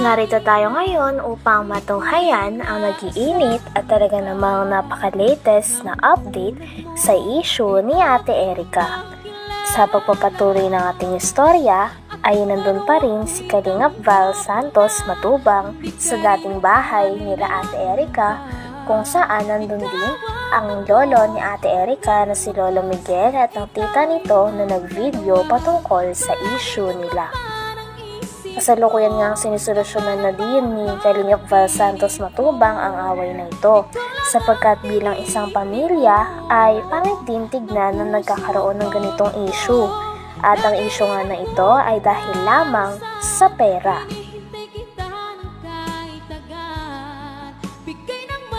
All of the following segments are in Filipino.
Narito tayo ngayon upang matunghayan ang nag-iinit at talaga namang napaka-latest na update sa issue ni Ate Erica. Sa pagpapatuloy ng ating istorya ay nandun pa rin si Kalingap Val Santos Matubang sa dating bahay nila Ate Erica, kung saan nandun din ang lolo ni Ate Erica na si Lolo Miguel at ang tita nito na nag-video patungkol sa issue nila. Kasalukuyan nga ang sinisolusyonan na din ni Kalingap Val Santos Matubang ang away na ito, sapagkat bilang isang pamilya ay pangit din tignan na nagkakaroon ng ganitong issue. At ang issue nga na ito ay dahil lamang sa pera.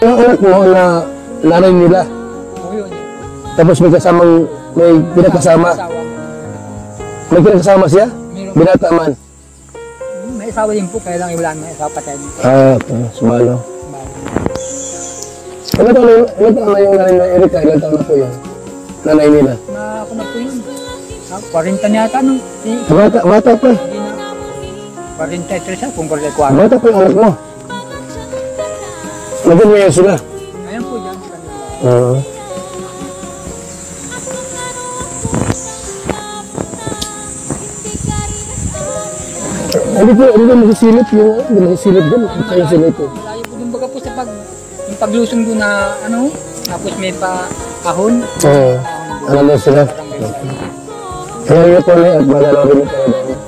Yung anak mo na nanay nila, tapos may pinakasama. May pinakasama siya? Binata man. May asawa din po, kaya lang iwalaan may asawa patay dito. Sumalo. Ilan taon na yung nanay na Erica? Ilan taon na po yun? Nanay nila? Ako na po yun. 40 na yata, no? Bata pa. 43 siya, kung 44. Bata pa yung anak mo. Nagin mo yan sila? Ngayon po dyan. Hindi po masisilip yung, hindi masisilip din. Kaya yung sila ito. Malayo po din baga po sa yung paglusong doon na, tapos may kahon. Alam mo sila? Kaya yun po na at malalawin ito na dahil.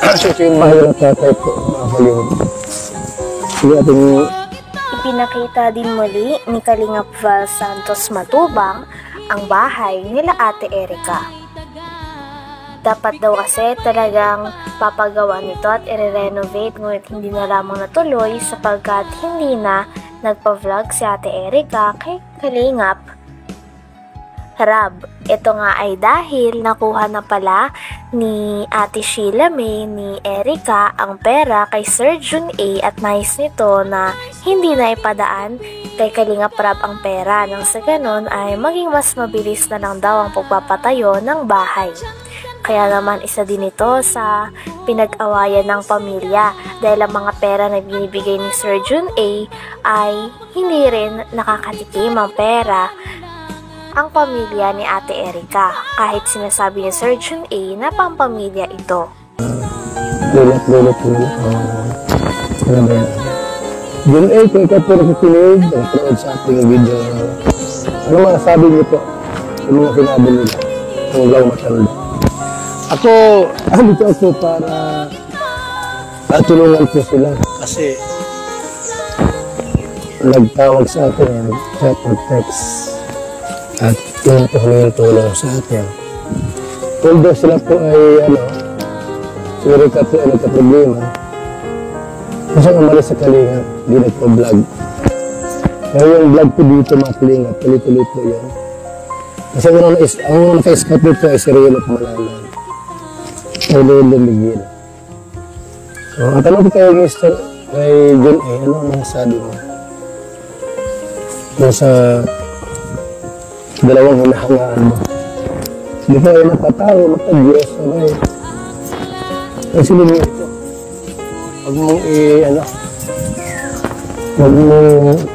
Kasi yung mahal na tatay po, makakalingap. Sige ating... Ipinakita din muli ni Kalingap Val Santos Matubang ang bahay nila Ate Erica. Dapat daw kasi talagang papagawa nito at i-renovate, ngunit hindi na lamang natuloy sapagkat hindi na nagpa-vlog si Ate Erica kay Kalingap Rab. Ito nga ay dahil nakuha na pala ni Ate Sheila May ni Erica ang pera kay Sir Jun A at nais nito na hindi na ipadaan kay Kalingap Rab ang pera, nang sa ganon ay maging mas mabilis na lang daw ang pagpapatayo ng bahay. Kaya naman isa din ito sa pinag-awayan ng pamilya dahil ang mga pera na binibigay ni Sir Jun A ay hindi rin nakakatikim ang pera ang pamilya ni Ate Erica, kahit sinasabi ni Sir Jun A na pampamilya ito. Gulat. Jun A, kung ikaw po nakikinig, nakikinig sa ating video, ano masasabi niyo po sa mga sinabi nila hanggang matanda? Ako, dito ako para tulungan po sila kasi nagtawag sa atin, nag-chat, nag-text at yun po humingi tulong sa atin. Although sila po ay si Erica po ay nagka-problema kasi umalis sa Kalingap, hindi nagpa-vlog. Pero yung vlog po dito mga Kalingap, tuloy-tuloy po yan. Kasi ang naka-scout dito ay si Rilo Malalan. Lolo Miguel. So, at ano po kayo Mr. kay Jun A, ano ang masasabi mo? Sa dalawang hinahangaan mo. Hindi po ay matatawa, matag-Diyos. Ay sila mo ito. Huwag mong huwag mong...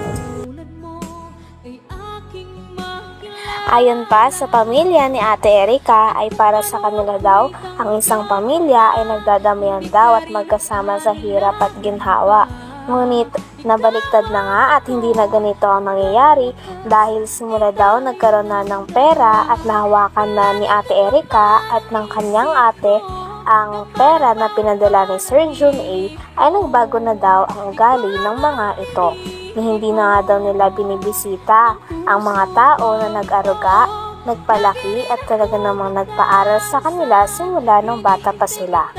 Ayon pa sa pamilya ni Ate Erica ay para sa kanila daw, ang isang pamilya ay nagdadamayan daw at magkasama sa hirap at ginhawa. Ngunit nabaliktad na nga at hindi na ganito ang nangyayari dahil simula daw nagkaroon na ng pera at nahawakan na ni Ate Erica at ng kanyang ate ang pera na pinadala ni Sir Jun A ay nagbago na daw ang ugali ng mga ito. Hindi na nga daw nila binibisita ang mga tao na nag-aruga, nagpalaki at talaga namang nagpaaral sa kanila simula nung bata pa sila.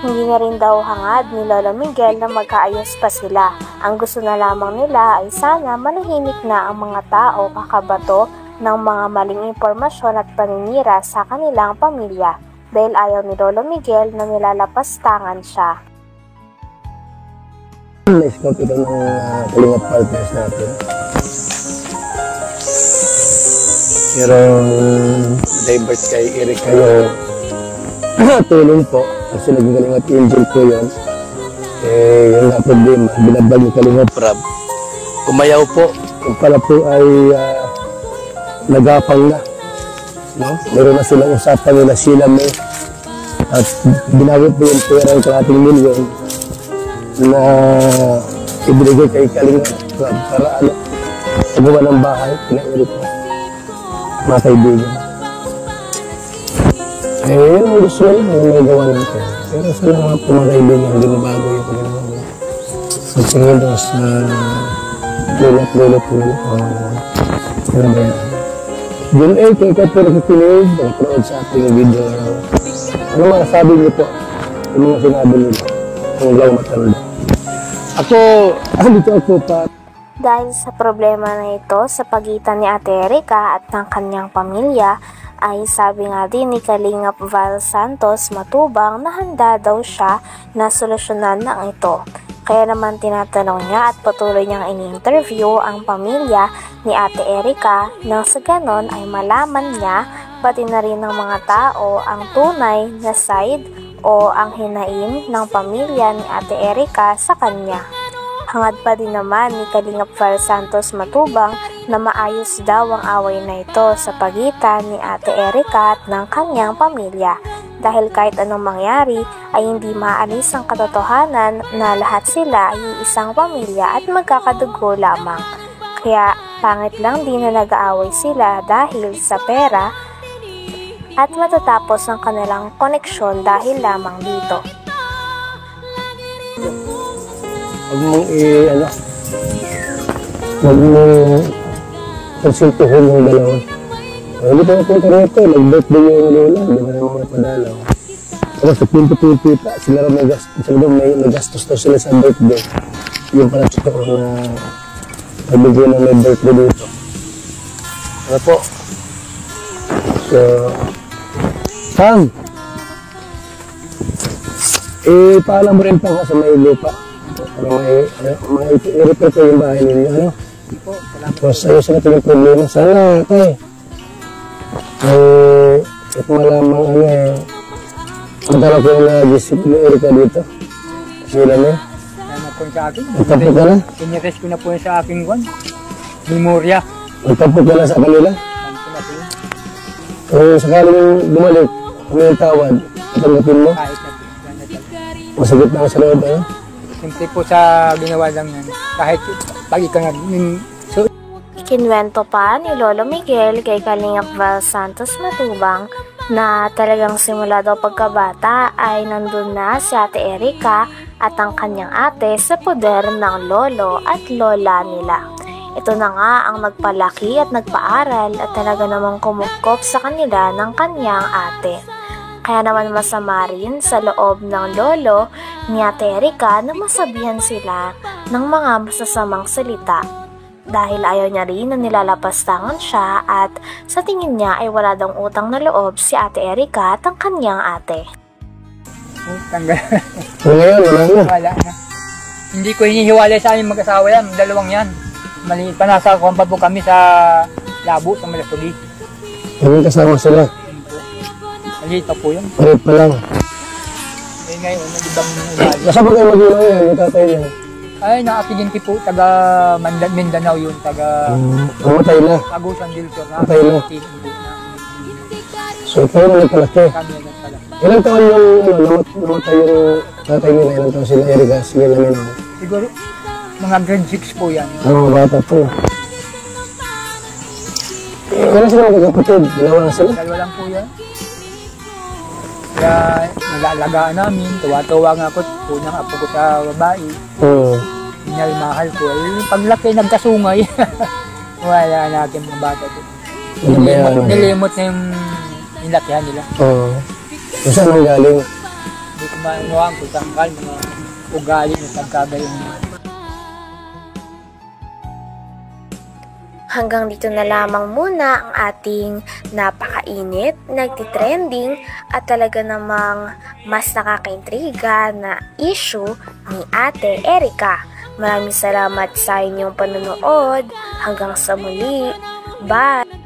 Hindi na rin daw hangad ni Lolo Miguel na magkaayos pa sila. Ang gusto na lamang nila ay sana manahimik na ang mga tao kakabato ng mga maling impormasyon at paninira sa kanilang pamilya dahil ayaw ni Lolo Miguel na nilalapastangan siya. Na-scout ito ng Kalingap partners natin. Pero divert kay Erica yung tulong po Kasi naging Kalingap Angel po yun. Yung nga problema, binabag yung Kalingap Rab. Kumayaw po, kung pala po ay nagapang na. No? Meron na silang usapan nila sila may at binagay po yung pera ng 1 milyon na ibinigay kay Kalingap Rab para pagawa ng bahay, pinairi po. Mga kaibigan. Yun ang gusto nila, yung may gawa natin. Pero sana mga po mga kaibigan, hindi mabago yung Panginoon. Magsingin doon sa lulot po nila. Ano ba yan? Yun kung ikaw po nakikinig, nag-proud sa ating video. Ano mga sabi niyo po? Yung mga sinabi nila. Kung lang matanda. Dito ako pa. Dahil sa problema na ito sa pagitan ni Ate Erica at ng kanyang pamilya, ay sabi nga din ni Kalingap Val Santos Matubang na handa daw siya na solusyonan ng ito. Kaya naman tinatanong niya at patuloy niyang ini-interview ang pamilya ni Ate Erica nang sa ganon ay malaman niya pati na rin ng mga tao ang tunay na side o ang hinaing ng pamilya ni Ate Erica sa kanya. Hangad pa din naman ni Kalingap Val Santos Matubang na maayos daw ang away na ito sa pagitan ni Ate Erica at ng kanyang pamilya. Dahil kahit anong mangyari ay hindi maalis ang katotohanan na lahat sila ay isang pamilya at magkakadugo lamang. Kaya pangit lang din na nag-aaway sila dahil sa pera at matatapos ang kanilang koneksyon dahil lamang dito. Huwag mong konsultuhin yung dalawa. Hindi pa napunta rito, nag-birthday yung lola, hindi na naman padalaw. Tapos nagpinti-pinti pa, sila rin may nagastos daw sila sa birthday. Yung pala siya ko na nabigyan ng may birthday dito. Ano po? So, Kang! Paalam mo rin pa ka sa may lupa. Para i-repair ko yung bahay ninyo, ano? Tapos ayos na ito yung problema. Sana, ito malamang magdala ko yung nag-isip ni Erica dito. Sila niya. Ano po sa akin? Magtapos ka na? Pinires ko na po sa aking memorya. Magtapos ka na sa kanila? Kung sakaling bumalik, kung yung tawad, tanggapin mo? Kahit na po. Masagit na ka sa loob, ano? Simple po sa ginawa lang yan. Kahit pag ikaw na, Ikinwento pa ni Lolo Miguel kay Kalingap Val Santos Matubang na talagang simula daw pagkabata ay nandun na si Ate Erica at ang kanyang ate sa poder ng lolo at lola nila. Ito na nga ang nagpalaki at nagpaaral at talaga namang kumukop sa kanila ng kanyang ate. Kaya naman masama rin sa loob ng lolo ni Ate Erica na masabihan sila ng mga masasamang salita. Dahil ayaw niya rin na nilalapastangan siya at sa tingin niya ay wala daw utang na loob si Ate Erica at ang kanyang ate. tanggal. Ngayon, wala na. Wala na. Hindi ko hinihiwalay sa aming mag-asawa yan, dalawang yan. Maliit pa, nasa kompa po kami sa Labo, sa Malasugi. Kami kasama sila. Maliit pa po yun. Parit pa lang. Eh ngayon, nag-ibang ugali. Nasa pa kayo mag-iwan yan, yung tatay niya. Ay, nakapiginti po, taga Mindanao yun, taga Namatay na. Agusan del Sur. Patay na. So, ikaw na nagpalaki. Kami na pala. Ilang taon yung namatay yung tatay nila? Ilang taon sila Erica? Sige namin ako. Siguro, mga grade 6 po yan. Mga bata po. Wala sila magkakapatid. Dalawa na sila. Dalawa lang po yan. Kaya nalalagaan namin, tuwa-tuwa nga ako, unang apo ko sa babae. Mahal ko. Eh, paglaki, nagkasungay. Wala natin mga bata ko. Nilimot na yung nilakihan nila. Oo. Kung saan ang galing? Hindi ko maanuhan kung tanggal, mga ugali na pagkagayon. Hanggang dito na lamang muna ang ating napakainit, nagtitrending at talaga namang mas nakakaintriga na issue ni Ate Erica. Maraming salamat sa inyong panonood. Hanggang sa muli. Bye!